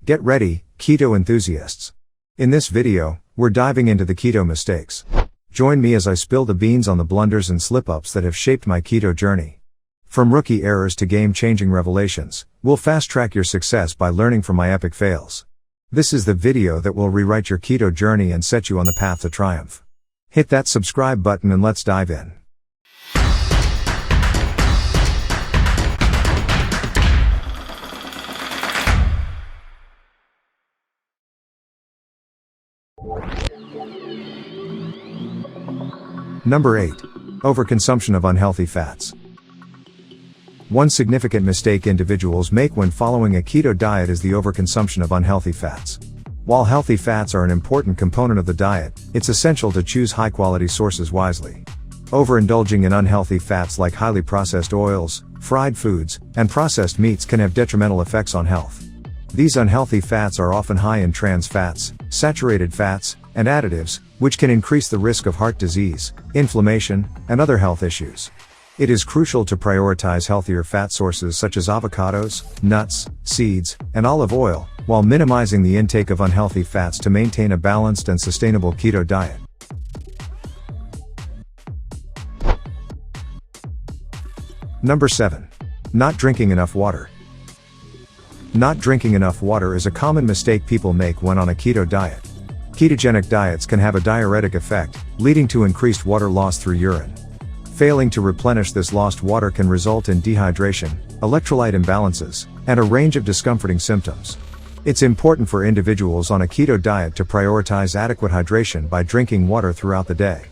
Get ready, keto enthusiasts. In this video, we're diving into the keto mistakes. Join me as I spill the beans on the blunders and slip-ups that have shaped my keto journey. From rookie errors to game-changing revelations, we'll fast-track your success by learning from my epic fails. This is the video that will rewrite your keto journey and set you on the path to triumph. Hit that subscribe button and let's dive in. Number 8. Overconsumption of unhealthy fats. One significant mistake individuals make when following a keto diet is the overconsumption of unhealthy fats. While healthy fats are an important component of the diet, it's essential to choose high-quality sources wisely. Overindulging in unhealthy fats like highly processed oils, fried foods, and processed meats can have detrimental effects on health. These unhealthy fats are often high in trans fats, saturated fats, and additives, which can increase the risk of heart disease, inflammation, and other health issues. It is crucial to prioritize healthier fat sources such as avocados, nuts, seeds, and olive oil, while minimizing the intake of unhealthy fats to maintain a balanced and sustainable keto diet. Number 7. Not drinking enough water. Not drinking enough water is a common mistake people make when on a keto diet. Ketogenic diets can have a diuretic effect, leading to increased water loss through urine. Failing to replenish this lost water can result in dehydration, electrolyte imbalances, and a range of discomforting symptoms. It's important for individuals on a keto diet to prioritize adequate hydration by drinking water throughout the day.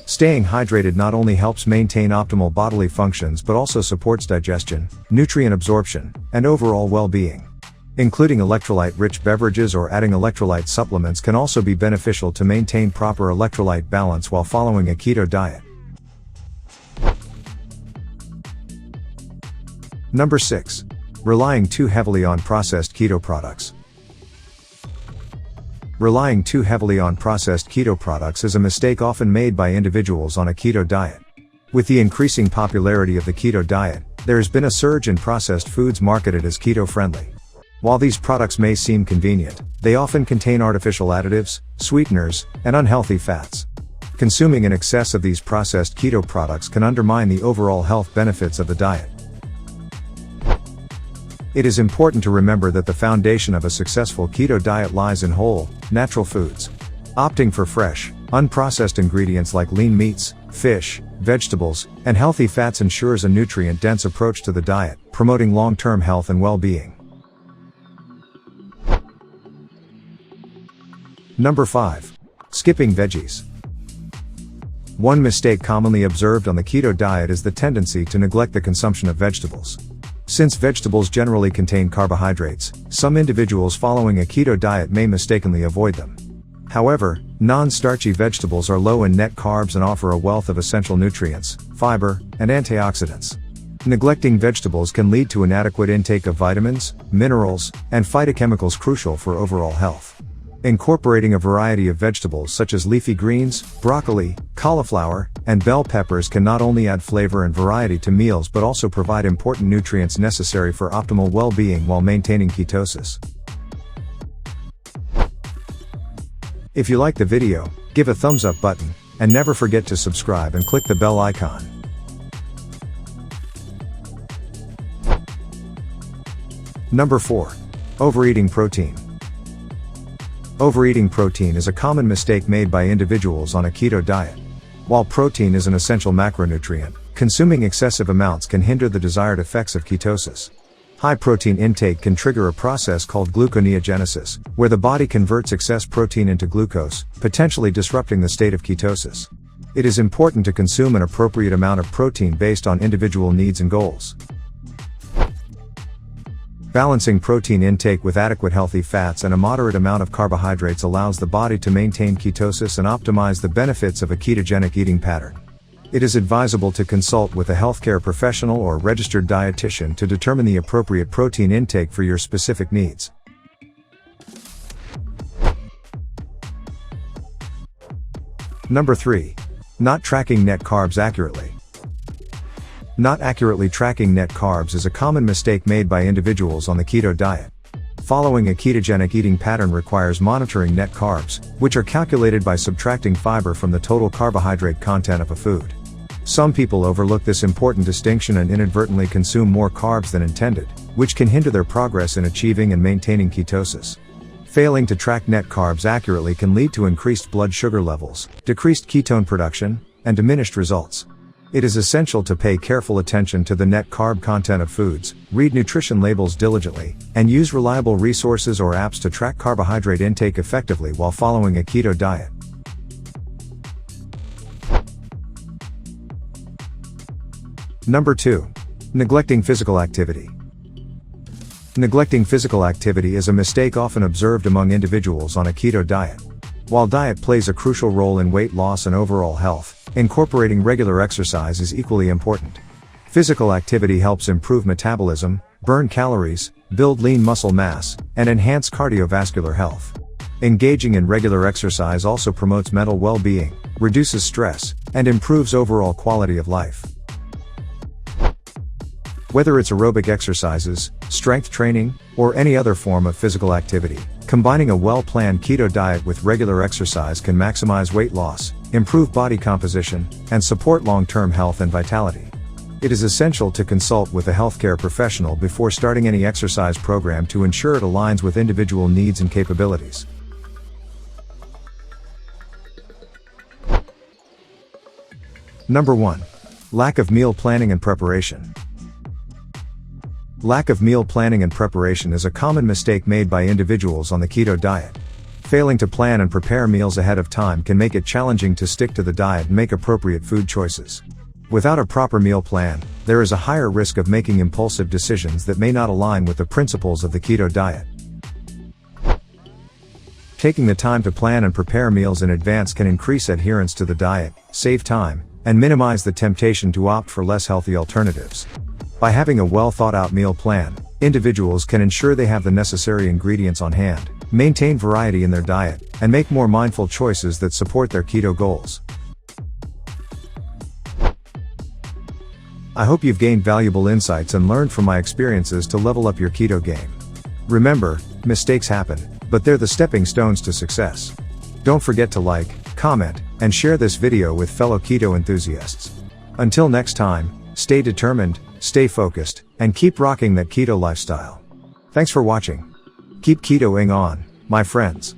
Staying hydrated not only helps maintain optimal bodily functions but also supports digestion, nutrient absorption, and overall well-being. Including electrolyte-rich beverages or adding electrolyte supplements can also be beneficial to maintain proper electrolyte balance while following a keto diet. Number 6. Relying too heavily on processed keto products. Relying too heavily on processed keto products is a mistake often made by individuals on a keto diet. With the increasing popularity of the keto diet, there has been a surge in processed foods marketed as keto-friendly. While these products may seem convenient, they often contain artificial additives, sweeteners, and unhealthy fats. Consuming in excess of these processed keto products can undermine the overall health benefits of the diet. It is important to remember that the foundation of a successful keto diet lies in whole, natural foods. Opting for fresh, unprocessed ingredients like lean meats, fish, vegetables, and healthy fats ensures a nutrient-dense approach to the diet, promoting long-term health and well-being. Number 5. Skipping veggies. One mistake commonly observed on the keto diet is the tendency to neglect the consumption of vegetables. Since vegetables generally contain carbohydrates, some individuals following a keto diet may mistakenly avoid them. However, non-starchy vegetables are low in net carbs and offer a wealth of essential nutrients, fiber, and antioxidants. Neglecting vegetables can lead to inadequate intake of vitamins, minerals, and phytochemicals crucial for overall health. Incorporating a variety of vegetables such as leafy greens, broccoli, cauliflower, and bell peppers can not only add flavor and variety to meals but also provide important nutrients necessary for optimal well-being while maintaining ketosis. If you like the video, give a thumbs up button, and never forget to subscribe and click the bell icon. Number 4. Overeating protein. Overeating protein is a common mistake made by individuals on a keto diet. While protein is an essential macronutrient, consuming excessive amounts can hinder the desired effects of ketosis. High protein intake can trigger a process called gluconeogenesis, where the body converts excess protein into glucose, potentially disrupting the state of ketosis. It is important to consume an appropriate amount of protein based on individual needs and goals. Balancing protein intake with adequate healthy fats and a moderate amount of carbohydrates allows the body to maintain ketosis and optimize the benefits of a ketogenic eating pattern. It is advisable to consult with a healthcare professional or registered dietitian to determine the appropriate protein intake for your specific needs. Number 3. Not tracking net carbs accurately. Not accurately tracking net carbs is a common mistake made by individuals on the keto diet. Following a ketogenic eating pattern requires monitoring net carbs, which are calculated by subtracting fiber from the total carbohydrate content of a food. Some people overlook this important distinction and inadvertently consume more carbs than intended, which can hinder their progress in achieving and maintaining ketosis. Failing to track net carbs accurately can lead to increased blood sugar levels, decreased ketone production, and diminished results. It is essential to pay careful attention to the net carb content of foods, read nutrition labels diligently, and use reliable resources or apps to track carbohydrate intake effectively while following a keto diet. Number 2. Neglecting physical activity. Neglecting physical activity is a mistake often observed among individuals on a keto diet. While diet plays a crucial role in weight loss and overall health, incorporating regular exercise is equally important. Physical activity helps improve metabolism, burn calories, build lean muscle mass, and enhance cardiovascular health. Engaging in regular exercise also promotes mental well-being, reduces stress, and improves overall quality of life. Whether it's aerobic exercises, strength training, or any other form of physical activity, combining a well-planned keto diet with regular exercise can maximize weight loss, improve body composition, and support long-term health and vitality. It is essential to consult with a healthcare professional before starting any exercise program to ensure it aligns with individual needs and capabilities. Number 1. Lack of meal planning and preparation. Lack of meal planning and preparation is a common mistake made by individuals on the keto diet. Failing to plan and prepare meals ahead of time can make it challenging to stick to the diet and make appropriate food choices. Without a proper meal plan, there is a higher risk of making impulsive decisions that may not align with the principles of the keto diet. Taking the time to plan and prepare meals in advance can increase adherence to the diet, save time, and minimize the temptation to opt for less healthy alternatives. By having a well-thought-out meal plan, individuals can ensure they have the necessary ingredients on hand, maintain variety in their diet, and make more mindful choices that support their keto goals. I hope you've gained valuable insights and learned from my experiences to level up your keto game. Remember, mistakes happen, but they're the stepping stones to success. Don't forget to like, comment, and share this video with fellow keto enthusiasts. Until next time, stay determined, stay focused, and keep rocking that keto lifestyle. Thanks for watching. Keep ketoing on, my friends.